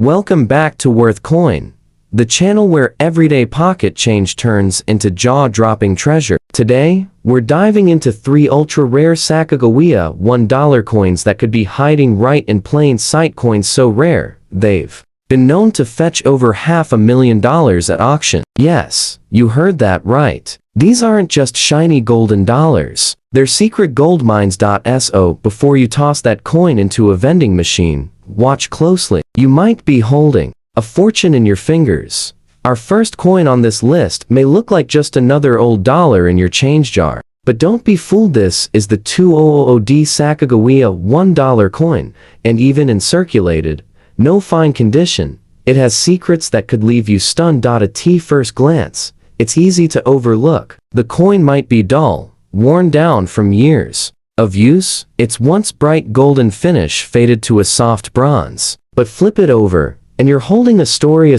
Welcome back to Worth Coin, the channel where everyday pocket change turns into jaw-dropping treasure. Today, we're diving into 3 ultra-rare Sacagawea $1 coins that could be hiding right in plain sight. Coins so rare, they've been known to fetch over $500,000 at auction. Yes, you heard that right. These aren't just shiny golden dollars. They're secret gold mines. So before you toss that coin into a vending machine, watch closely. You might be holding a fortune in your fingers. Our first coin on this list may look like just another old dollar in your change jar. But don't be fooled, this is the 2000D Sacagawea $1 coin, and even in circulated, no fine condition, it has secrets that could leave you stunned. At first glance, it's easy to overlook. The coin might be dull, worn down from years of use, its once bright golden finish faded to a soft bronze. But flip it over, and you're holding a story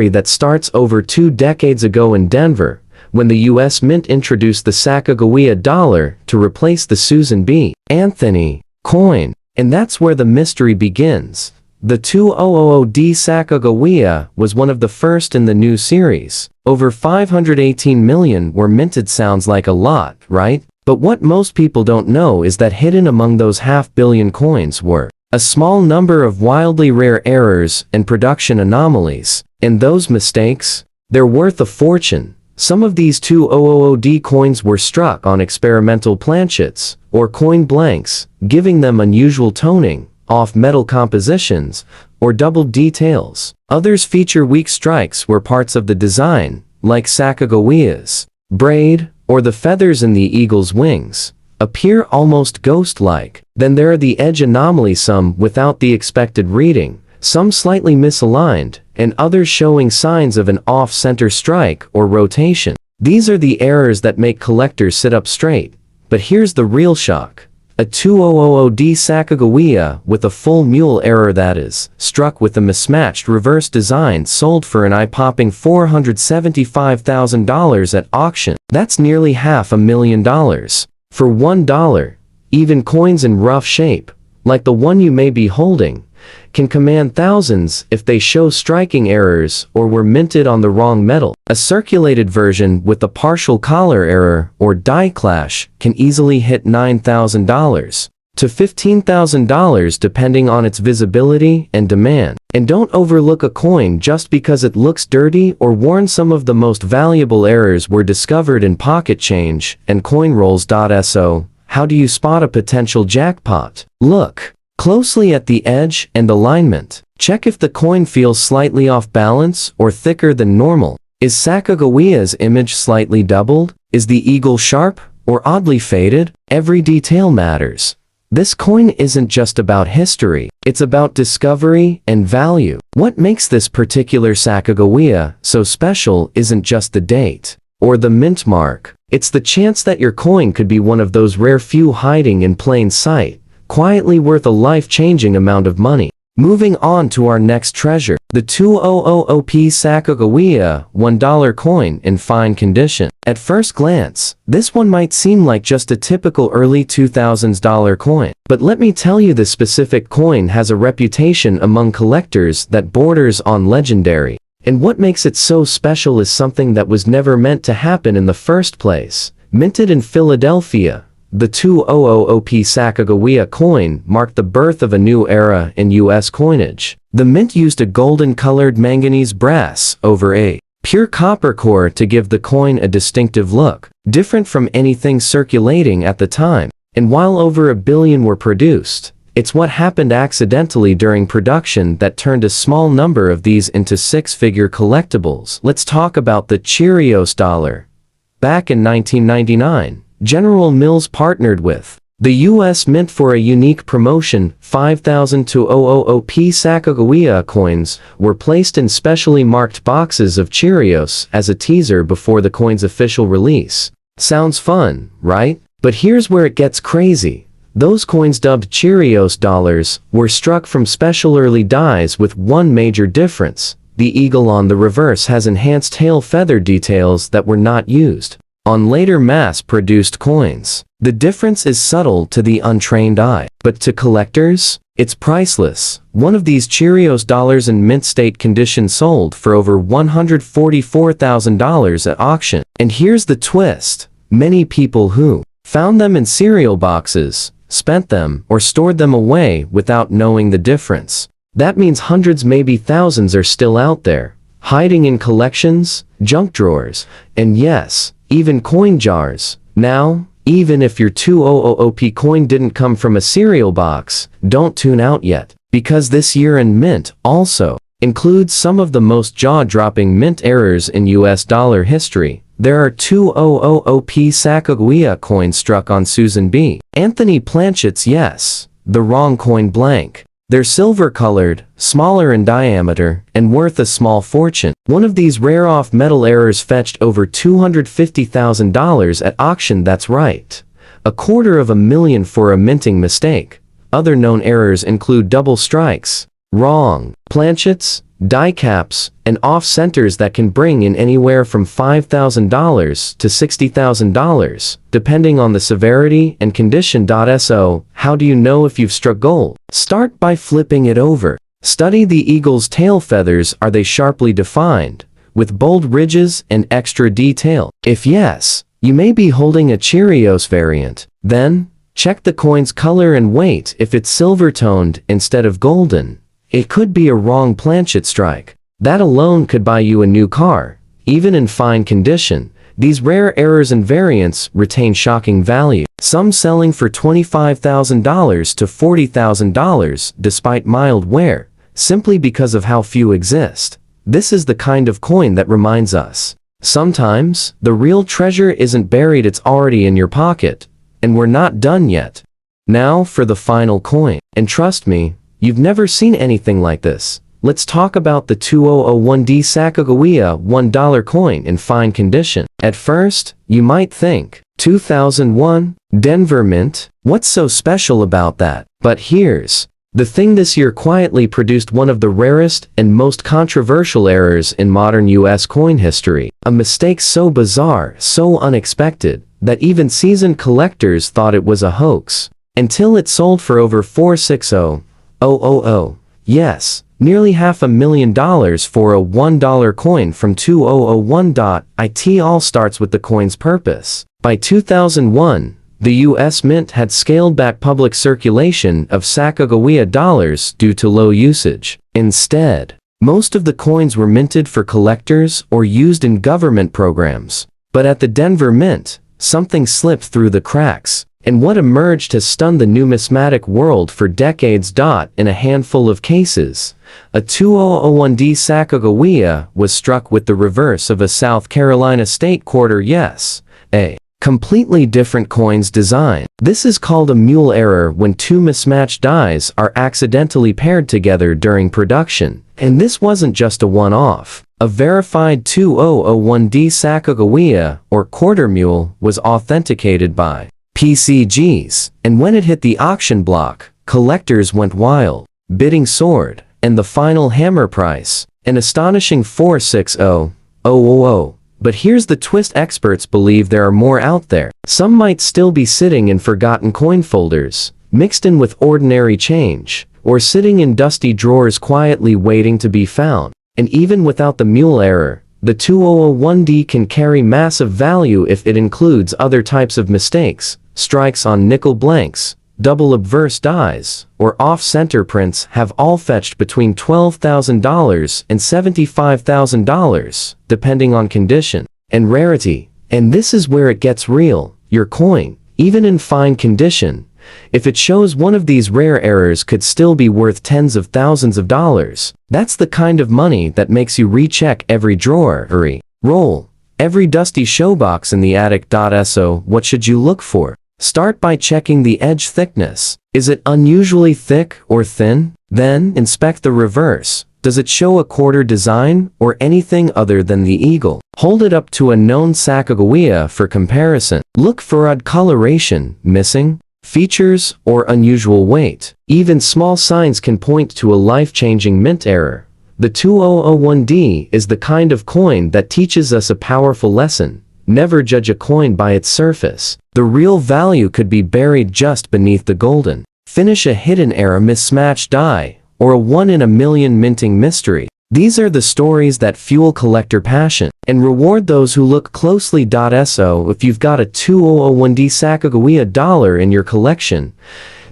that starts over 2 decades ago in Denver, when the US Mint introduced the Sacagawea dollar to replace the Susan B. Anthony coin. And that's where the mystery begins. The 2000D Sacagawea was one of the first in the new series. Over 518 million were minted. Sounds like a lot, right? But what most people don't know is that hidden among those half-billion coins were a small number of wildly rare errors and production anomalies. And those mistakes, they're worth a fortune. Some of these 2000D coins were struck on experimental planchets or coin blanks, giving them unusual toning, off-metal compositions, or doubled details. Others feature weak strikes where parts of the design, like Sacagawea's braid or the feathers in the eagle's wings, appear almost ghost-like. Then there are the edge anomalies, some without the expected reading, some slightly misaligned, and others showing signs of an off-center strike or rotation. These are the errors that make collectors sit up straight. But here's the real shock. A 2000D Sacagawea with a full mule error, that is, struck with a mismatched reverse design, sold for an eye-popping $475,000 at auction. That's nearly $500,000. For $1, even coins in rough shape, like the one you may be holding, can command thousands if they show striking errors or were minted on the wrong metal. A circulated version with a partial collar error or die clash can easily hit $9,000 to $15,000 depending on its visibility and demand. And don't overlook a coin just because it looks dirty or worn. Some of the most valuable errors were discovered in pocket change and coin rolls. So, how do you spot a potential jackpot? Look closely at the edge and alignment. Check if the coin feels slightly off balance or thicker than normal. Is Sacagawea's image slightly doubled? Is the eagle sharp or oddly faded? Every detail matters. This coin isn't just about history, it's about discovery and value. What makes this particular Sacagawea so special isn't just the date or the mint mark. It's the chance that your coin could be one of those rare few hiding in plain sight, quietly worth a life-changing amount of money. Moving on to our next treasure, the 2000P Sacagawea $1 coin in fine condition. At first glance, this one might seem like just a typical early 2000s dollar coin. But let me tell you, this specific coin has a reputation among collectors that borders on legendary. And what makes it so special is something that was never meant to happen in the first place. Minted in Philadelphia, the 2000P Sacagawea coin marked the birth of a new era in US coinage. The mint used a golden-colored manganese brass over a pure copper core to give the coin a distinctive look, different from anything circulating at the time. And while over 1 billion were produced, it's what happened accidentally during production that turned a small number of these into 6-figure collectibles. Let's talk about the Cheerios dollar. Back in 1999, General Mills partnered with the US Mint for a unique promotion. 5,000 2000P Sacagawea coins were placed in specially marked boxes of Cheerios as a teaser before the coin's official release. Sounds fun, right? But here's where it gets crazy. Those coins, dubbed Cheerios dollars, were struck from special early dies with one major difference. The eagle on the reverse has enhanced tail feather details that were not used on later mass-produced coins. The difference is subtle to the untrained eye, but to collectors, it's priceless. One of these Cheerios dollars in mint state condition sold for over $144,000 at auction. And here's the twist. Many people who found them in cereal boxes, spent them, or stored them away without knowing the difference. That means hundreds, maybe thousands are still out there, hiding in collections, junk drawers, and yes, even coin jars. Now, even if your 2000p coin didn't come from a cereal box, don't tune out yet, because this year-end mint also includes some of the most jaw-dropping mint errors in US dollar history. There are 2000p Sacagawea coins struck on Susan B. Anthony Planchet's yes, the wrong coin blank. They're silver-colored, smaller in diameter, and worth a small fortune. One of these rare off-metal errors fetched over $250,000 at auction. That's right. $250,000 for a minting mistake. Other known errors include double strikes, wrong planchets, die caps, and off-centers that can bring in anywhere from $5,000 to $60,000, depending on the severity and condition. So, how do you know if you've struck gold? Start by flipping it over. Study the eagle's tail feathers. Are they sharply defined, with bold ridges and extra detail? If yes, you may be holding a Cheerios variant. Then, check the coin's color and weight. If it's silver-toned instead of golden, it could be a wrong planchet strike. That alone could buy you a new car. Even in fine condition, these rare errors and variants retain shocking value, some selling for $25,000 to $40,000 despite mild wear, simply because of how few exist. This is the kind of coin that reminds us, sometimes, the real treasure isn't buried, it's already in your pocket. And we're not done yet. Now for the final coin. And trust me, you've never seen anything like this. Let's talk about the 2001D Sacagawea $1 coin in fine condition. At first, you might think, 2001, Denver Mint, what's so special about that? But here's the thing: this year quietly produced one of the rarest and most controversial errors in modern US coin history. A mistake so bizarre, so unexpected, that even seasoned collectors thought it was a hoax. Until it sold for over $460,000. Yes, nearly $500,000 for a $1 coin from 2001. It all starts with the coin's purpose. By 2001, the US Mint had scaled back public circulation of Sacagawea dollars due to low usage. Instead, most of the coins were minted for collectors or used in government programs. But at the Denver Mint, something slipped through the cracks, and what emerged has stunned the numismatic world for decades. In a handful of cases, a 2001D Sacagawea was struck with the reverse of a South Carolina state quarter. Yes, a completely different coin's design. This is called a mule error, when two mismatched dies are accidentally paired together during production. And this wasn't just a one-off. A verified 2001D Sacagawea, or quarter mule, was authenticated by PCGs, and when it hit the auction block, collectors went wild. Bidding soared, and the final hammer price, an astonishing $460,000. But here's the twist: experts believe there are more out there. Some might still be sitting in forgotten coin folders, mixed in with ordinary change, or sitting in dusty drawers quietly waiting to be found. And even without the mule error, the 2001D can carry massive value if it includes other types of mistakes. Strikes on nickel blanks, double obverse dies, or off-center prints have all fetched between $12,000 and $75,000, depending on condition and rarity. And this is where it gets real. Your coin, even in fine condition, if it shows one of these rare errors, could still be worth tens of thousands of dollars. That's the kind of money that makes you recheck every drawer, roll, every dusty showbox in the attic. So what should you look for? Start by checking the edge thickness. Is it unusually thick or thin? Then inspect the reverse. Does it show a quarter design or anything other than the eagle? Hold it up to a known Sacagawea for comparison. Look for odd coloration, missing features, or unusual weight. Even small signs can point to a life-changing mint error. The 2001D is the kind of coin that teaches us a powerful lesson. Never judge a coin by its surface. The real value could be buried just beneath the golden finish, a hidden era mismatched die, or a one-in-a-million minting mystery. These are the stories that fuel collector passion and reward those who look closely. So if you've got a 2001D Sacagawea dollar in your collection,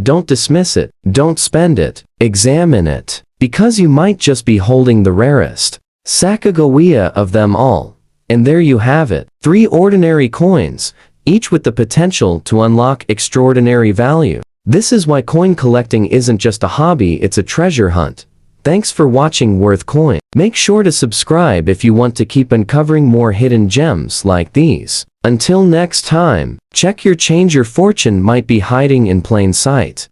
don't dismiss it, don't spend it, examine it, because you might just be holding the rarest Sacagawea of them all. And there you have it, 3 ordinary coins, each with the potential to unlock extraordinary value. This is why coin collecting isn't just a hobby, it's a treasure hunt. Thanks for watching Worth Coin. Make sure to subscribe if you want to keep uncovering more hidden gems like these. Until next time, check your change, your fortune might be hiding in plain sight.